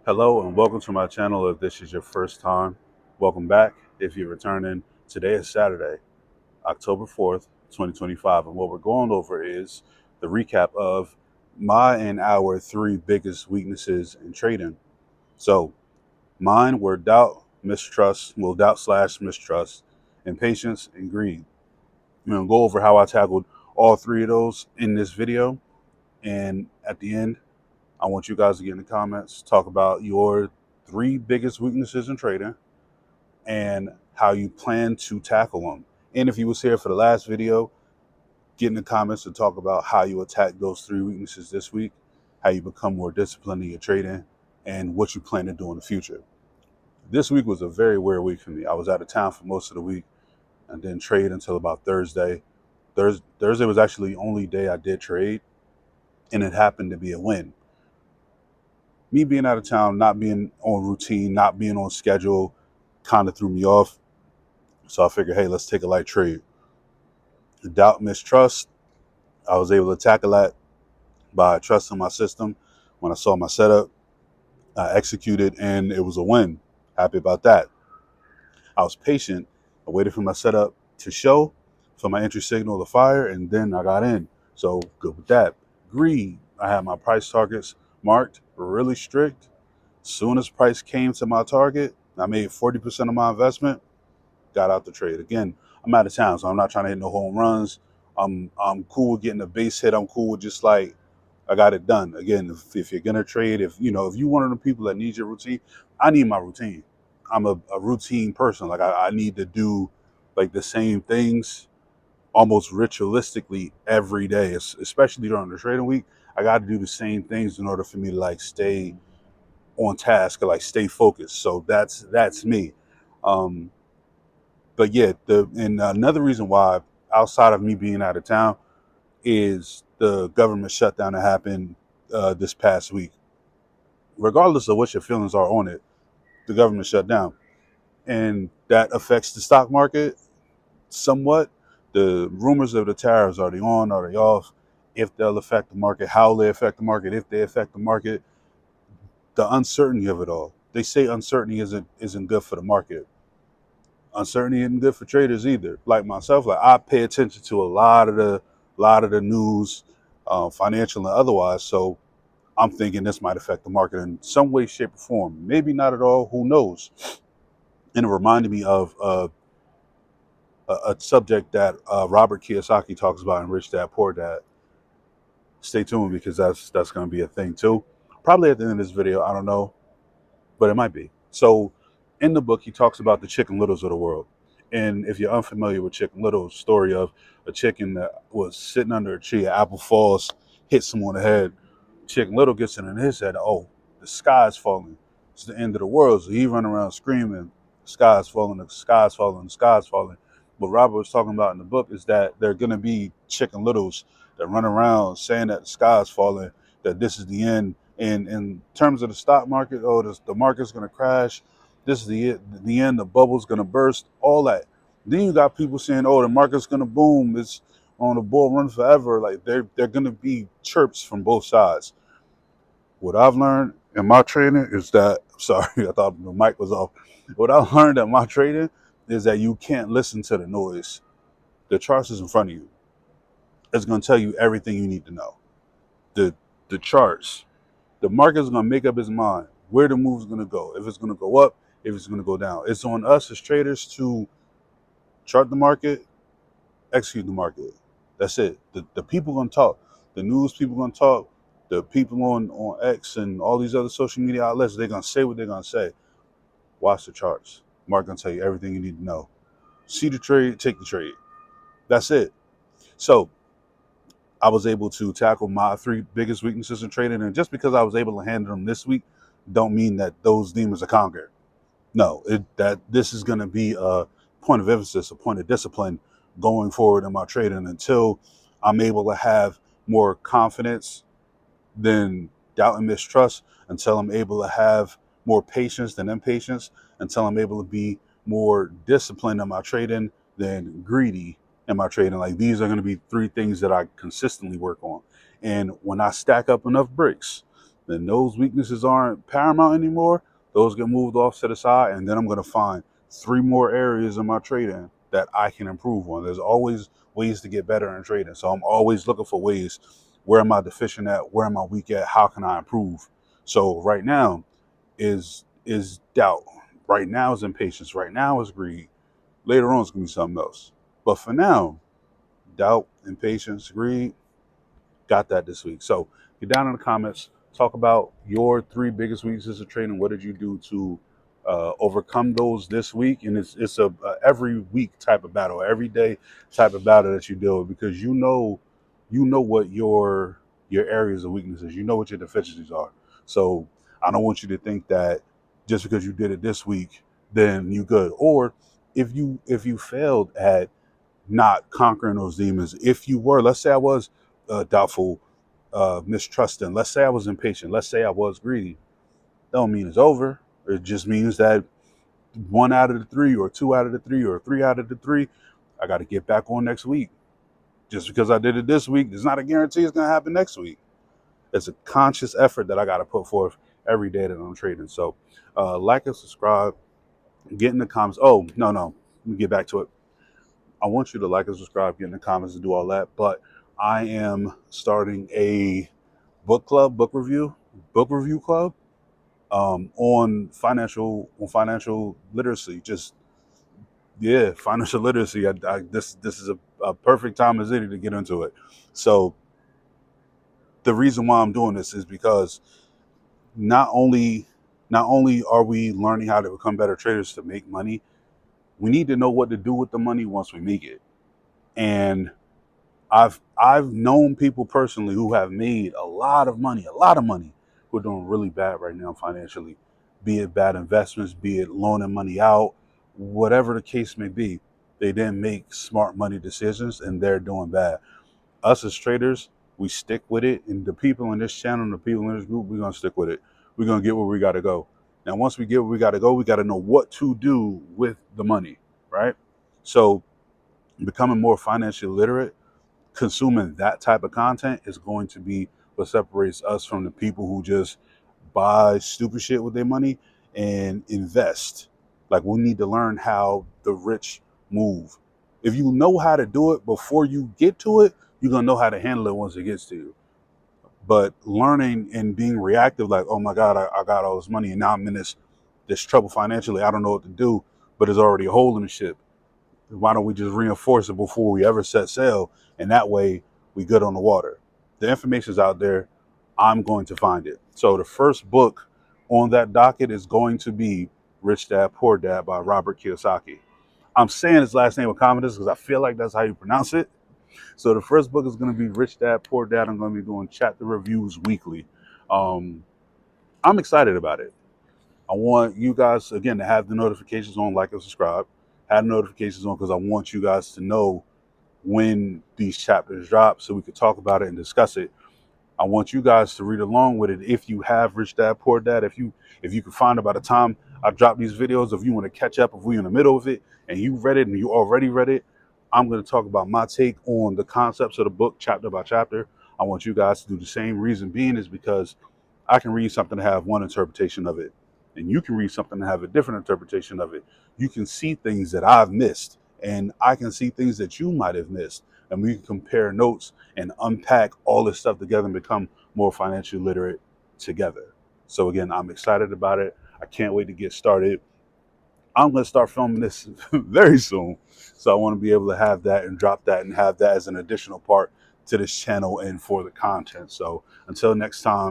Hello and welcome to my channel. If this is your first time, welcome back. If you're returning, today is Saturday, October 4th, 2025. And what we're going over is the recap of my and our three biggest weaknesses in trading. So mine were doubt, mistrust, doubt slash mistrust, impatience, and greed. I'm going to go over how I tackled all three of those in this video. And at the end, I want you guys to get in the comments, talk about your three biggest weaknesses in trading and how you plan to tackle them. And if you was here for the last video, get in the comments to talk about how you attack those three weaknesses this week, how you become more disciplined in your trading, and what you plan to do in the future. This week was a very weird week for me. I was out of town for most of the week and didn't trade until about Thursday. Thursday was actually the only day I did trade, and it happened to be a win. Me being out of town, not being on routine, not being on schedule, kind of threw me off. So I figured, hey, let's take a light trade. The doubt, mistrust, I was able to tackle that by trusting my system. When I saw my setup, I executed, and it was a win. Happy about that. I was patient. I waited for my setup to show, for my entry signal to fire, and then I got in. So good with that. Greed, I had my price targets marked really strict. Soon as price came to my target, I made 40% of my investment, got out the trade. Again, I'm out of town, so I'm not trying to hit no home runs. I'm cool with getting a base hit. I'm cool with just like I got it done. Again, if you're gonna trade, if you're one of the people that needs your routine, I need my routine. I'm a routine person. Like I need to do like the same things almost ritualistically every day, especially during the trading week. I got to do the same things in order for me to like stay on task or like stay focused. So that's me. Um, but yeah, and another reason why, outside of me being out of town, is the government shutdown that happened this past week. Regardless of what your feelings are on it, the government shut down, and that affects the stock market somewhat. The rumors of the tariffs, are they on? Are they off? If they'll affect the market, how they affect the market, if they affect the market, the uncertainty of it all. They say uncertainty isn't good for the market. Uncertainty isn't good for traders either. Like myself, like I pay attention to a lot of the news, financial and otherwise. So I'm thinking this might affect the market in some way, shape, or form. Maybe not at all. Who knows? And it reminded me of a subject that Robert Kiyosaki talks about in Rich Dad Poor Dad. Stay tuned because that's going to be a thing too. Probably at the end of this video, I don't know, but it might be. So in the book, he talks about the Chicken Littles of the world. And if you're unfamiliar with Chicken Little, story of a chicken that was sitting under a tree, an apple falls, hits him on the head. Chicken Little gets it in his head, oh, the sky's falling. It's the end of the world. So he run around screaming, the sky's falling, the sky's falling, the sky's falling. What Robert was talking about in the book is that there are going to be Chicken Littles that run around saying that the sky's falling, that this is the end. And in terms of the stock market, oh, the market's going to crash. This is the end. The bubble's going to burst. All that. Then you got people saying, oh, the market's going to boom. It's on a bull run forever. Like they're going to be chirps from both sides. What I've learned in my trading is that, sorry, I thought the mic was off. What I've learned in my trading is that you can't listen to the noise. The charts is in front of you. It's going to tell you everything you need to know. The charts, the market's going to make up its mind where the move is going to go. If it's going to go up, if it's going to go down. It's on us as traders to chart the market, execute the market. That's it. The people going to talk. The news people going to talk. The people on X and all these other social media outlets, they're going to say what they're going to say. Watch the charts. Mark going to tell you everything you need to know. See the trade, take the trade. That's it. So I was able to tackle my three biggest weaknesses in trading. And just because I was able to handle them this week, don't mean that those demons are conquered. No, that this is going to be a point of emphasis, a point of discipline going forward in my trading until I'm able to have more confidence than doubt and mistrust, until I'm able to have more patience than impatience, until I'm able to be more disciplined in my trading than greedy in my trading. Like these are going to be three things that I consistently work on. And when I stack up enough bricks, then those weaknesses aren't paramount anymore. Those get moved off to the side, and then I'm going to find 3 more areas in my trading that I can improve on. There's always ways to get better in trading. So I'm always looking for ways. Where am I deficient at? Where am I weak at? How can I improve? So right now is doubt. Right now is impatience. Right now is greed. Later on it's gonna be something else. But for now, doubt, impatience, greed, got that this week. So get down in the comments. Talk about your 3 biggest weaknesses of trading. What did you do to overcome those this week? And it's a every week type of battle, every day type of battle that you deal with, because you know what your areas of weaknesses. You know what your deficiencies are. So I don't want you to think that just because you did it this week, then you good. Or if you failed at not conquering those demons, if you were, let's say I was doubtful, mistrusting, let's say I was impatient, let's say I was greedy, that don't mean it's over. It just means that 1 out of the 3 or 2 out of the 3 or 3 out of the 3, I got to get back on next week. Just because I did it this week does not a guarantee it's going to happen next week. It's a conscious effort that I got to put forth every day that I'm trading. So like and subscribe, get in the comments. Oh, no, let me get back to it. I want you to like and subscribe, get in the comments, and do all that. But I am starting a book review club on financial literacy. Just financial literacy. This is a perfect time as any to get into it. So the reason why I'm doing this is because not only are we learning how to become better traders to make money, we need to know what to do with the money once we make it. And I've known people personally who have made a lot of money, who are doing really bad right now financially, be it bad investments, be it loaning money out, whatever the case may be. They didn't make smart money decisions and they're doing bad. Us as traders, we stick with it, and the people in this channel and the people in this group, we're gonna stick with it. We're gonna get where we gotta go. Now, once we get where we gotta go, we gotta know what to do with the money, right? So becoming more financially literate, consuming that type of content is going to be what separates us from the people who just buy stupid shit with their money and invest. Like, we need to learn how the rich move. If you know how to do it before you get to it, you're gonna know how to handle it once it gets to you. But learning and being reactive, like, oh my God, I got all this money and now I'm in this trouble financially, I don't know what to do, but there's already a hole in the ship. Why don't we just reinforce it before we ever set sail? And that way we good on the water. The information's out there. I'm going to find it. So the first book on that docket is going to be Rich Dad Poor Dad by Robert Kiyosaki. I'm saying his last name with confidence because I feel like that's how you pronounce it. So the first book is going to be Rich Dad Poor Dad. I'm going to be doing chapter reviews weekly. I'm excited about it. I want you guys, again, to have the notifications on, like and subscribe. Have notifications on because I want you guys to know when these chapters drop so we could talk about it and discuss it. I want you guys to read along with it if you have Rich Dad Poor Dad. If you can find it by the time I drop these videos, if you want to catch up, if we're in the middle of it and you read it and you already read it, I'm going to talk about my take on the concepts of the book chapter by chapter. I want you guys to do the same. Reason being is because I can read something and have one interpretation of it, and you can read something and have a different interpretation of it. You can see things that I've missed, and I can see things that you might have missed, and we can compare notes and unpack all this stuff together and become more financially literate together. So again, I'm excited about it. I can't wait to get started. I'm going to start filming this very soon. So I want to be able to have that and drop that and have that as an additional part to this channel and for the content. So until next time.